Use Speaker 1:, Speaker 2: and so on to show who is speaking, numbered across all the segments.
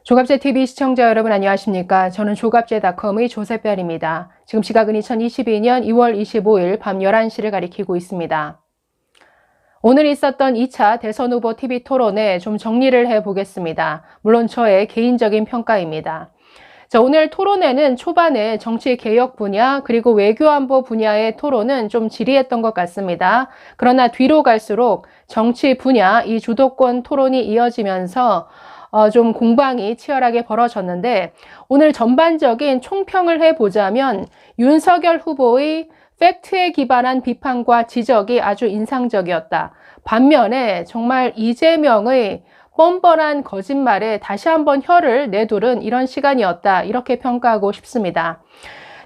Speaker 1: 조갑제TV 시청자 여러분 안녕하십니까? 저는 조갑제닷컴의 조세별입니다. 지금 시각은 2022년 2월 25일 밤 11시를 가리키고 있습니다. 오늘 있었던 2차 대선 후보 TV 토론에 좀 정리를 해보겠습니다. 물론 저의 개인적인 평가입니다. 오늘 토론회는 초반에 정치 개혁 분야 그리고 외교안보 분야의 토론은 좀 지리했던 것 같습니다. 그러나 뒤로 갈수록 정치 분야 이 주도권 토론이 이어지면서 좀 공방이 치열하게 벌어졌는데 오늘 전반적인 총평을 해보자면 윤석열 후보의 팩트에 기반한 비판과 지적이 아주 인상적이었다. 반면에 정말 이재명의 뻔뻔한 거짓말에 다시 한번 혀를 내두른 이런 시간이었다. 이렇게 평가하고 싶습니다.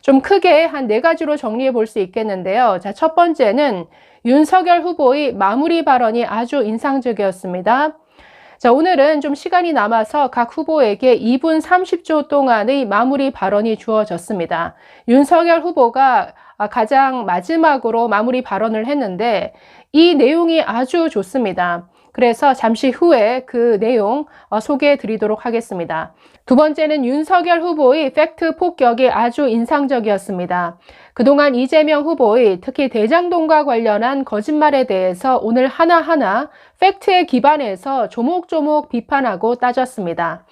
Speaker 1: 좀 크게 한 4가지로 정리해 볼 수 있겠는데요. 자, 첫 번째는 윤석열 후보의 마무리 발언이 아주 인상적이었습니다. 자, 오늘은 좀 시간이 남아서 각 후보에게 2분 30초 동안의 마무리 발언이 주어졌습니다. 윤석열 후보가 가장 마지막으로 마무리 발언을 했는데 이 내용이 아주 좋습니다. 그래서 잠시 후에 그 내용 소개해 드리도록 하겠습니다. 두 번째는 윤석열 후보의 팩트 폭격이 아주 인상적이었습니다. 그동안 이재명 후보의 특히 대장동과 관련한 거짓말에 대해서 오늘 하나하나 팩트에 기반해서 조목조목 비판하고 따졌습니다.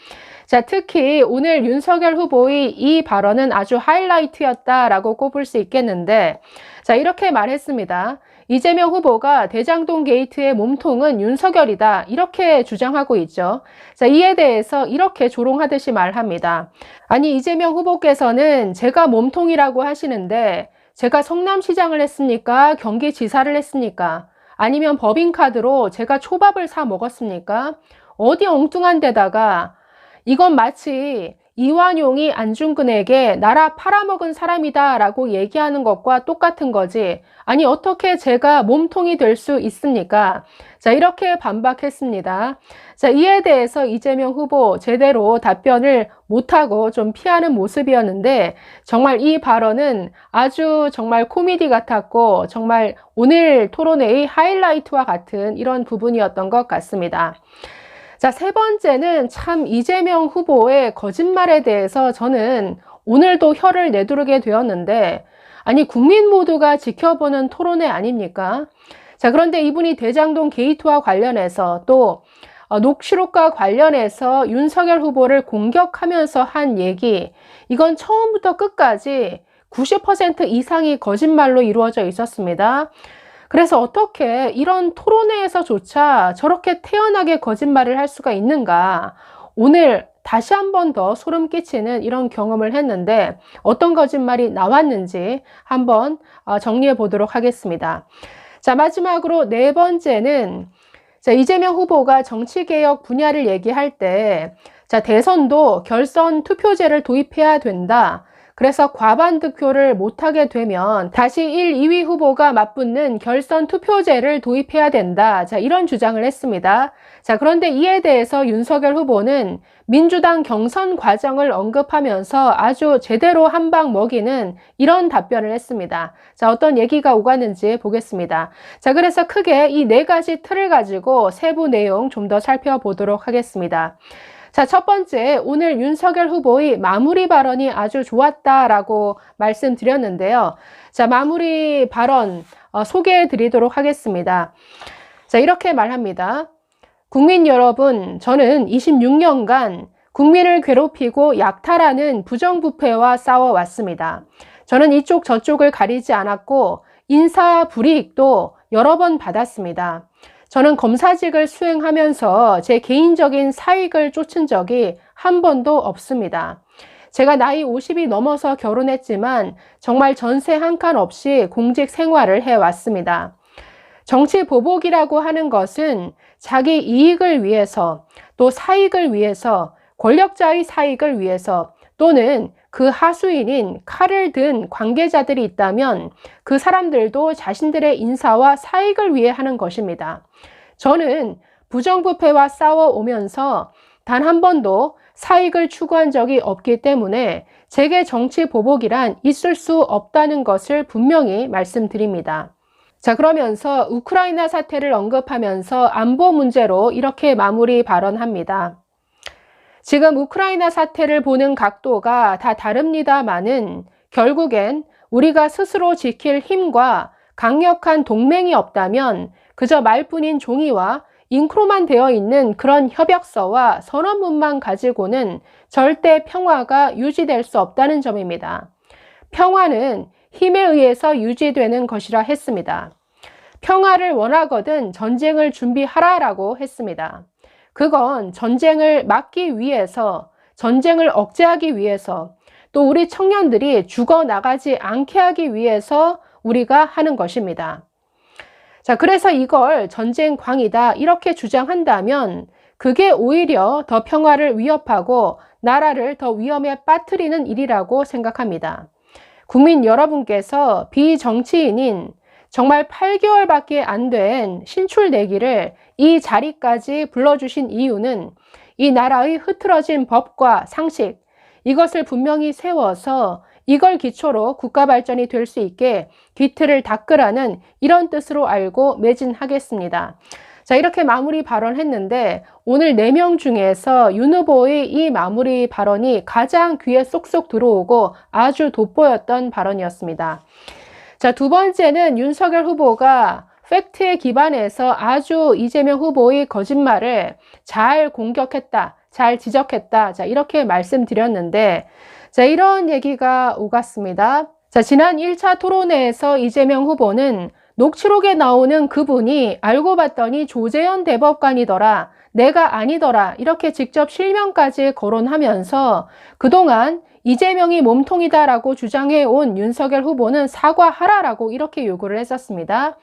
Speaker 1: 자, 특히 오늘 윤석열 후보의 이 발언은 아주 하이라이트였다라고 꼽을 수 있겠는데, 자, 이렇게 말했습니다. 이재명 후보가 대장동 게이트의 몸통은 윤석열이다. 이렇게 주장하고 있죠. 자, 이에 대해서 이렇게 조롱하듯이 말합니다. 아니, 이재명 후보께서는 제가 몸통이라고 하시는데 제가 성남시장을 했습니까? 경기지사를 했습니까? 아니면 법인카드로 제가 초밥을 사 먹었습니까? 어디 엉뚱한 데다가 이건 마치 이완용이 안중근에게 나라 팔아먹은 사람이다 라고 얘기하는 것과 똑같은 거지. 아니 어떻게 제가 몸통이 될 수 있습니까? 자, 이렇게 반박했습니다. 자, 이에 대해서 이재명 후보 제대로 답변을 못하고 좀 피하는 모습이었는데 정말 이 발언은 아주 정말 코미디 같았고 정말 오늘 토론회의 하이라이트와 같은 이런 부분이었던 것 같습니다. 자, 세 번째는 참 이재명 후보의 거짓말에 대해서 저는 오늘도 혀를 내두르게 되었는데 아니 국민 모두가 지켜보는 토론회 아닙니까? 자, 그런데 이분이 대장동 게이트와 관련해서 또 녹취록과 관련해서 윤석열 후보를 공격하면서 한 얘기 이건 처음부터 끝까지 90% 이상이 거짓말로 이루어져 있었습니다. 그래서 어떻게 이런 토론회에서조차 저렇게 태연하게 거짓말을 할 수가 있는가? 오늘 다시 한 번 더 소름 끼치는 이런 경험을 했는데 어떤 거짓말이 나왔는지 한번 정리해 보도록 하겠습니다. 자, 마지막으로 네 번째는 자, 이재명 후보가 정치개혁 분야를 얘기할 때 자, 대선도 결선 투표제를 도입해야 된다. 그래서 과반 득표를 못하게 되면 다시 1, 2위 후보가 맞붙는 결선 투표제를 도입해야 된다. 자, 이런 주장을 했습니다. 자, 그런데 이에 대해서 윤석열 후보는 민주당 경선 과정을 언급하면서 아주 제대로 한 방 먹이는 이런 답변을 했습니다. 자, 어떤 얘기가 오가는지 보겠습니다. 자, 그래서 크게 이 4가지 틀을 가지고 세부 내용 좀 더 살펴보도록 하겠습니다. 자, 첫 번째, 오늘 윤석열 후보의 마무리 발언이 아주 좋았다라고 말씀드렸는데요. 자, 마무리 발언 소개해 드리도록 하겠습니다. 자, 이렇게 말합니다. 국민 여러분, 저는 26년간 국민을 괴롭히고 약탈하는 부정부패와 싸워왔습니다. 저는 이쪽 저쪽을 가리지 않았고 인사불이익도 여러 번 받았습니다. 저는 검사직을 수행하면서 제 개인적인 사익을 쫓은 적이 한 번도 없습니다. 제가 나이 50이 넘어서 결혼했지만 정말 전세 한 칸 없이 공직 생활을 해왔습니다. 정치 보복이라고 하는 것은 자기 이익을 위해서 또 사익을 위해서 권력자의 사익을 위해서 또는 그 하수인인 칼을 든 관계자들이 있다면 그 사람들도 자신들의 인사와 사익을 위해 하는 것입니다. 저는 부정부패와 싸워오면서 단 한 번도 사익을 추구한 적이 없기 때문에 제게 정치 보복이란 있을 수 없다는 것을 분명히 말씀드립니다. 자, 그러면서 우크라이나 사태를 언급하면서 안보 문제로 이렇게 마무리 발언합니다. 지금 우크라이나 사태를 보는 각도가 다 다릅니다마는 결국엔 우리가 스스로 지킬 힘과 강력한 동맹이 없다면 그저 말뿐인 종이와 잉크로만 되어 있는 그런 협약서와 선언문만 가지고는 절대 평화가 유지될 수 없다는 점입니다. 평화는 힘에 의해서 유지되는 것이라 했습니다. 평화를 원하거든 전쟁을 준비하라라고 했습니다. 그건 전쟁을 막기 위해서, 전쟁을 억제하기 위해서, 또 우리 청년들이 죽어나가지 않게 하기 위해서 우리가 하는 것입니다. 자, 그래서 이걸 전쟁광이다 이렇게 주장한다면 그게 오히려 더 평화를 위협하고 나라를 더 위험에 빠뜨리는 일이라고 생각합니다. 국민 여러분께서 비정치인인 정말 8개월밖에 안 된 신출내기를 이 자리까지 불러주신 이유는 이 나라의 흐트러진 법과 상식, 이것을 분명히 세워서 이걸 기초로 국가 발전이 될 수 있게 뒤틀을 닦으라는 이런 뜻으로 알고 매진하겠습니다. 자, 이렇게 마무리 발언했는데 오늘 4명 중에서 윤 후보의 이 마무리 발언이 가장 귀에 쏙쏙 들어오고 아주 돋보였던 발언이었습니다. 자, 두 번째는 윤석열 후보가 팩트에 기반해서 아주 이재명 후보의 거짓말을 잘 공격했다, 잘 지적했다. 자, 이렇게 말씀드렸는데, 자, 이런 얘기가 오갔습니다. 자, 지난 1차 토론회에서 이재명 후보는 녹취록에 나오는 그분이 알고 봤더니 조재현 대법관이더라, 내가 아니더라, 이렇게 직접 실명까지 거론하면서 그동안 이재명이 몸통이다라고 주장해온 윤석열 후보는 사과하라라고 이렇게 요구를 했었습니다.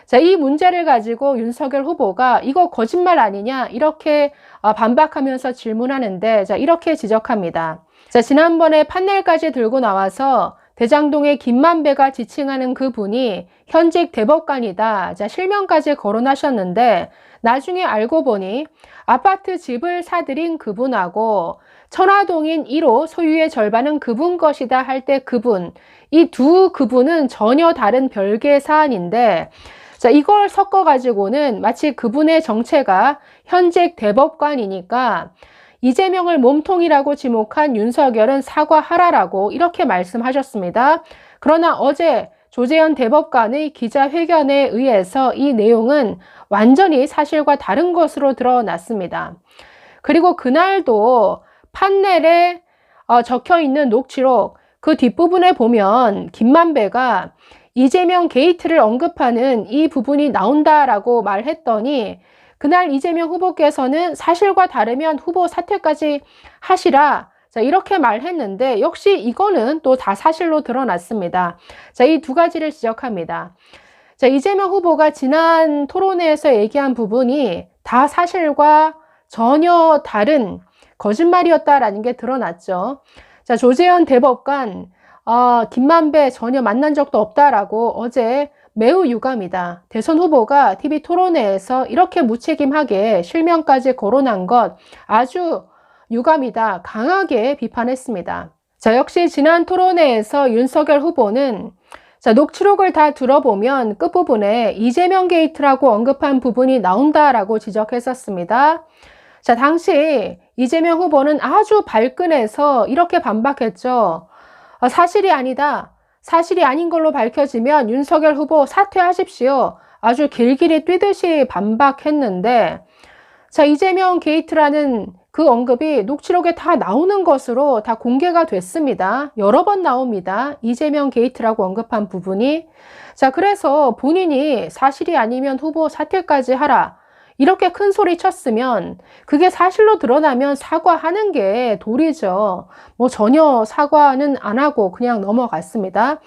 Speaker 1: 자, 이 문제를 가지고 윤석열 후보가 이거 거짓말 아니냐 이렇게 반박하면서 질문하는데, 자, 이렇게 지적합니다. 자, 지난번에 판넬까지 들고 나와서 대장동의 김만배가 지칭하는 그분이 현직 대법관이다. 자, 실명까지 거론하셨는데 나중에 알고 보니 아파트 집을 사들인 그분하고 천화동인 1호 소유의 절반은 그분 것이다 할 때 그분, 이 두 그분은 전혀 다른 별개의 사안인데, 자, 이걸 섞어가지고는 마치 그분의 정체가 현직 대법관이니까 이재명을 몸통이라고 지목한 윤석열은 사과하라라고 이렇게 말씀하셨습니다. 그러나 어제 조재현 대법관의 기자회견에 의해서 이 내용은 완전히 사실과 다른 것으로 드러났습니다. 그리고 그날도 판넬에 적혀 있는 녹취록 그 뒷부분에 보면 김만배가 이재명 게이트를 언급하는 이 부분이 나온다라고 말했더니 그날 이재명 후보께서는 사실과 다르면 후보 사퇴까지 하시라. 자, 이렇게 말했는데 역시 이거는 또 다 사실로 드러났습니다. 자, 이 두 가지를 지적합니다. 자, 이재명 후보가 지난 토론회에서 얘기한 부분이 다 사실과 전혀 다른 거짓말이었다라는 게 드러났죠. 자, 조재현 대법관, 김만배 전혀 만난 적도 없다라고 어제 매우 유감이다. 대선 후보가 TV 토론회에서 이렇게 무책임하게 실명까지 거론한 것 아주 유감이다. 강하게 비판했습니다. 자, 역시 지난 토론회에서 윤석열 후보는 자, 녹취록을 다 들어보면 끝부분에 이재명 게이트라고 언급한 부분이 나온다라고 지적했었습니다. 자, 당시 이재명 후보는 아주 발끈해서 이렇게 반박했죠. 사실이 아니다. 사실이 아닌 걸로 밝혀지면 윤석열 후보 사퇴하십시오. 아주 길길이 뛰듯이 반박했는데, 자, 이재명 게이트라는 그 언급이 녹취록에 다 나오는 것으로 다 공개가 됐습니다. 여러 번 나옵니다. 이재명 게이트라고 언급한 부분이. 자, 그래서 본인이 사실이 아니면 후보 사퇴까지 하라. 이렇게 큰 소리 쳤으면 그게 사실로 드러나면 사과하는 게 도리죠. 뭐 전혀 사과는 안 하고 그냥 넘어갔습니다.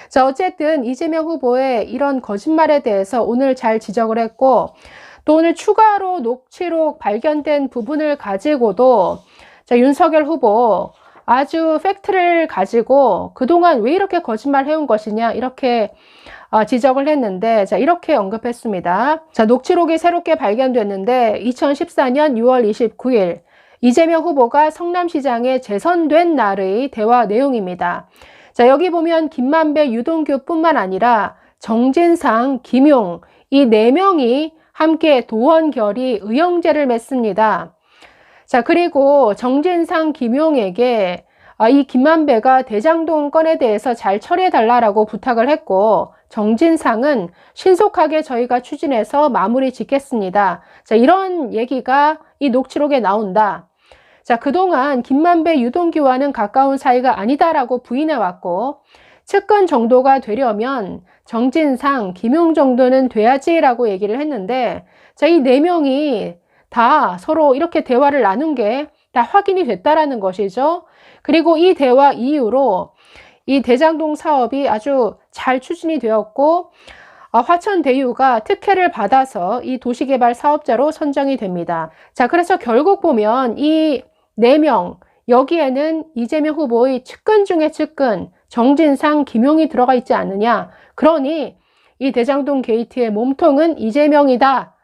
Speaker 1: 자, 어쨌든 이재명 후보의 이런 거짓말에 대해서 오늘 잘 지적을 했고, 또 오늘 추가로 녹취록 발견된 부분을 가지고도 자, 윤석열 후보 아주 팩트를 가지고 그동안 왜 이렇게 거짓말 해온 것이냐 이렇게 지적을 했는데, 자, 이렇게 언급했습니다. 자, 녹취록이 새롭게 발견됐는데 2014년 6월 29일 이재명 후보가 성남시장에 재선된 날의 대화 내용입니다. 자, 여기 보면 김만배, 유동규뿐만 아니라 정진상, 김용 이 4명이 함께 도원결의 의형제를 맺습니다. 자, 그리고 정진상, 김용에게 이 김만배가 대장동 건에 대해서 잘 처리해달라고 부탁을 했고, 정진상은 신속하게 저희가 추진해서 마무리 짓겠습니다. 자, 이런 얘기가 이 녹취록에 나온다. 자, 그동안 김만배, 유동규와는 가까운 사이가 아니다라고 부인해왔고, 측근 정도가 되려면 정진상, 김용 정도는 돼야지라고 얘기를 했는데, 자, 이 네 명이 다 서로 이렇게 대화를 나눈 게 다 확인이 됐다라는 것이죠. 그리고 이 대화 이후로 이 대장동 사업이 아주 잘 추진이 되었고, 화천대유가 특혜를 받아서 이 도시개발 사업자로 선정이 됩니다. 자, 그래서 결국 보면 이 4명, 여기에는 이재명 후보의 측근 중에 측근, 정진상, 김용이 들어가 있지 않느냐. 그러니 이 대장동 게이트의 몸통은 이재명이다.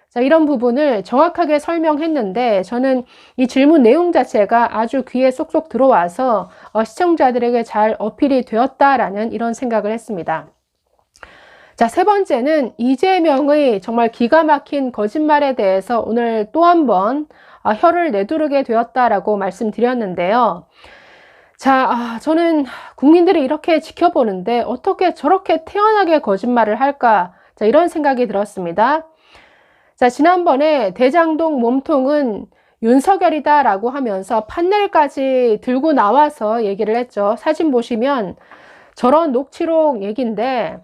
Speaker 1: 자, 이런 부분을 정확하게 설명했는데, 저는 이 질문 내용 자체가 아주 귀에 쏙쏙 들어와서 시청자들에게 잘 어필이 되었다라는 이런 생각을 했습니다. 자, 세 번째는 이재명의 정말 기가 막힌 거짓말에 대해서 오늘 또 한 번 혀를 내두르게 되었다라고 말씀드렸는데요. 자, 저는 국민들이 이렇게 지켜보는데 어떻게 저렇게 태연하게 거짓말을 할까? 자, 이런 생각이 들었습니다. 자, 지난번에 대장동 몸통은 윤석열이다라고 하면서 판넬까지 들고 나와서 얘기를 했죠. 사진 보시면 저런 녹취록 얘기인데,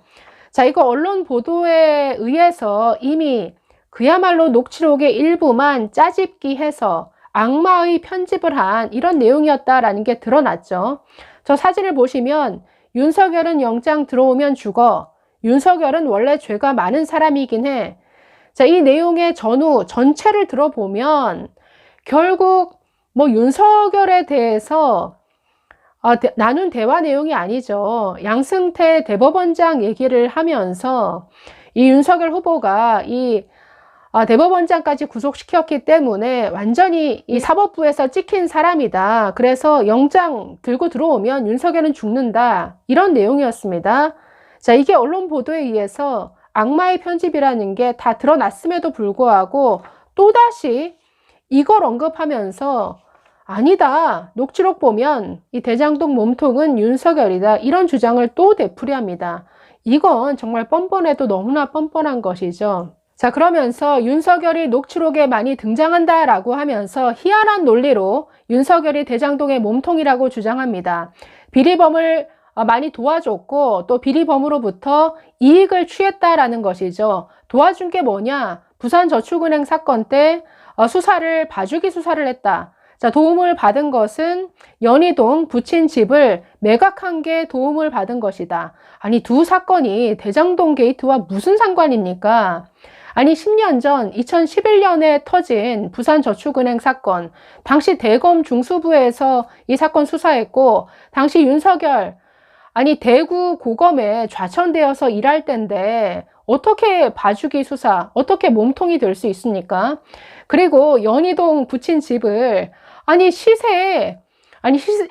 Speaker 1: 자, 이거 언론 보도에 의해서 이미 그야말로 녹취록의 일부만 짜집기 해서 악마의 편집을 한 이런 내용이었다라는 게 드러났죠. 저 사진을 보시면 윤석열은 영장 들어오면 죽어. 윤석열은 원래 죄가 많은 사람이긴 해. 자, 이 내용의 전후 전체를 들어보면 결국 뭐 윤석열에 대해서 나눈 대화 내용이 아니죠. 양승태 대법원장 얘기를 하면서 이 윤석열 후보가 이 대법원장까지 구속시켰기 때문에 완전히 이 사법부에서 찍힌 사람이다. 그래서 영장 들고 들어오면 윤석열은 죽는다. 이런 내용이었습니다. 자, 이게 언론 보도에 의해서 악마의 편집이라는 게 다 드러났음에도 불구하고 또다시 이걸 언급하면서 아니다. 녹취록 보면 이 대장동 몸통은 윤석열이다. 이런 주장을 또 되풀이합니다. 이건 정말 뻔뻔해도 너무나 뻔뻔한 것이죠. 자, 그러면서 윤석열이 녹취록에 많이 등장한다라고 하면서 희한한 논리로 윤석열이 대장동의 몸통이라고 주장합니다. 비리범을 많이 도와줬고 또 비리범으로부터 이익을 취했다라는 것이죠. 도와준 게 뭐냐? 부산저축은행 사건 때 수사를 봐주기 수사를 했다. 자, 도움을 받은 것은 연희동 부친 집을 매각한 게 도움을 받은 것이다. 아니, 두 사건이 대장동 게이트와 무슨 상관입니까? 아니, 10년 전 2011년에 터진 부산저축은행 사건, 당시 대검 중수부에서 이 사건 수사했고, 당시 윤석열, 아니, 대구 고검에 좌천되어서 일할 때인데 어떻게 봐주기 수사, 어떻게 몸통이 될 수 있습니까? 그리고 연희동 부친 집을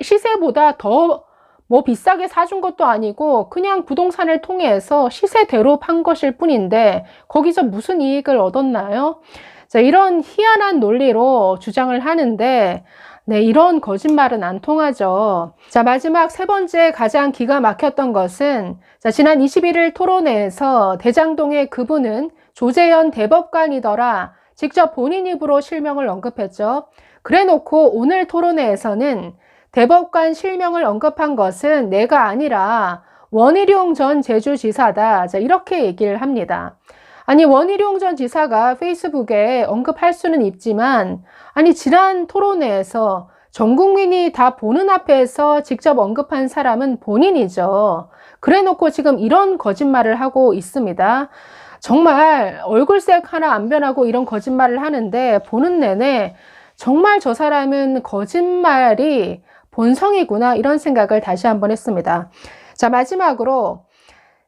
Speaker 1: 시세보다 더 뭐 비싸게 사준 것도 아니고 그냥 부동산을 통해서 시세대로 판 것일 뿐인데 거기서 무슨 이익을 얻었나요? 자, 이런 희한한 논리로 주장을 하는데 네, 이런 거짓말은 안 통하죠. 자, 마지막 세 번째 가장 기가 막혔던 것은 자, 지난 21일 토론회에서 대장동의 그분은 조재현 대법관이더라. 직접 본인 입으로 실명을 언급했죠. 그래놓고 오늘 토론회에서는 대법관 실명을 언급한 것은 내가 아니라 원희룡 전 제주지사다. 자, 이렇게 얘기를 합니다. 아니, 원희룡 전 지사가 페이스북에 언급할 수는 있지만 아니, 지난 토론회에서 전 국민이 다 보는 앞에서 직접 언급한 사람은 본인이죠. 그래놓고 지금 이런 거짓말을 하고 있습니다. 정말 얼굴색 하나 안 변하고 이런 거짓말을 하는데 보는 내내 정말 저 사람은 거짓말이 본성이구나 이런 생각을 다시 한번 했습니다. 자, 마지막으로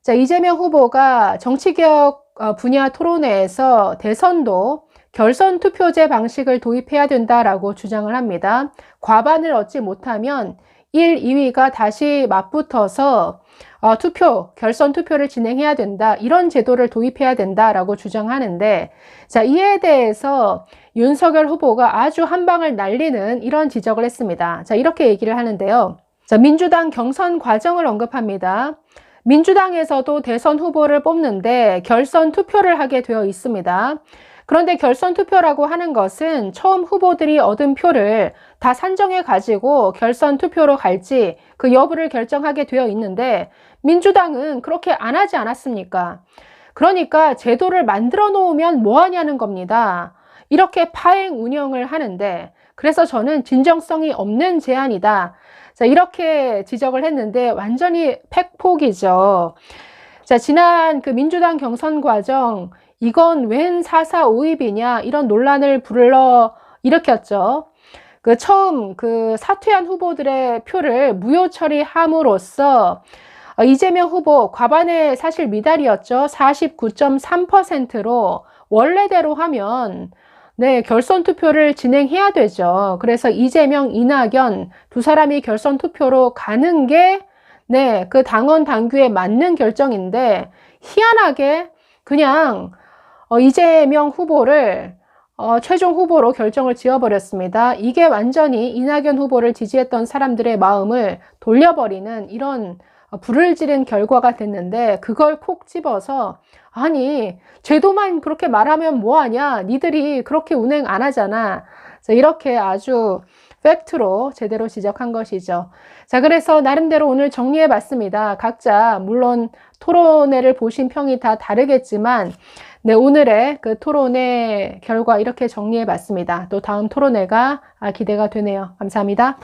Speaker 1: 자, 이재명 후보가 정치개혁 분야 토론회에서 대선도 결선 투표제 방식을 도입해야 된다라고 주장을 합니다. 과반을 얻지 못하면 1, 2위가 다시 맞붙어서 결선 투표를 진행해야 된다. 이런 제도를 도입해야 된다라고 주장하는데, 자, 이에 대해서 윤석열 후보가 아주 한 방을 날리는 이런 지적을 했습니다. 자, 이렇게 얘기를 하는데요. 자, 민주당 경선 과정을 언급합니다. 민주당에서도 대선 후보를 뽑는데 결선 투표를 하게 되어 있습니다. 그런데 결선 투표라고 하는 것은 처음 후보들이 얻은 표를 다 산정해 가지고 결선 투표로 갈지 그 여부를 결정하게 되어 있는데, 민주당은 그렇게 안 하지 않았습니까? 그러니까 제도를 만들어 놓으면 뭐 하냐는 겁니다. 이렇게 파행 운영을 하는데, 그래서 저는 진정성이 없는 제안이다. 자, 이렇게 지적을 했는데 완전히 팩폭이죠. 자, 지난 그 민주당 경선 과정, 이건 웬 4.4 오입이냐, 이런 논란을 불러 일으켰죠. 그 처음 그 사퇴한 후보들의 표를 무효 처리함으로써 이재명 후보 과반의 사실 미달이었죠. 49.3%로 원래대로 하면 네, 결선 투표를 진행해야 되죠. 그래서 이재명, 이낙연 두 사람이 결선 투표로 가는 게 네, 그 당원 당규에 맞는 결정인데, 희한하게 그냥 이재명 후보를 최종 후보로 결정을 지어버렸습니다. 이게 완전히 이낙연 후보를 지지했던 사람들의 마음을 돌려버리는 이런 불을 지른 결과가 됐는데, 그걸 콕 집어서 아니 제도만 그렇게 말하면 뭐하냐, 니들이 그렇게 운행 안 하잖아. 이렇게 아주 팩트로 제대로 지적한 것이죠. 자, 그래서 나름대로 오늘 정리해 봤습니다. 각자 물론 토론회를 보신 평이 다 다르겠지만 네, 오늘의 그 토론회 결과 이렇게 정리해 봤습니다. 또 다음 토론회가 기대가 되네요. 감사합니다.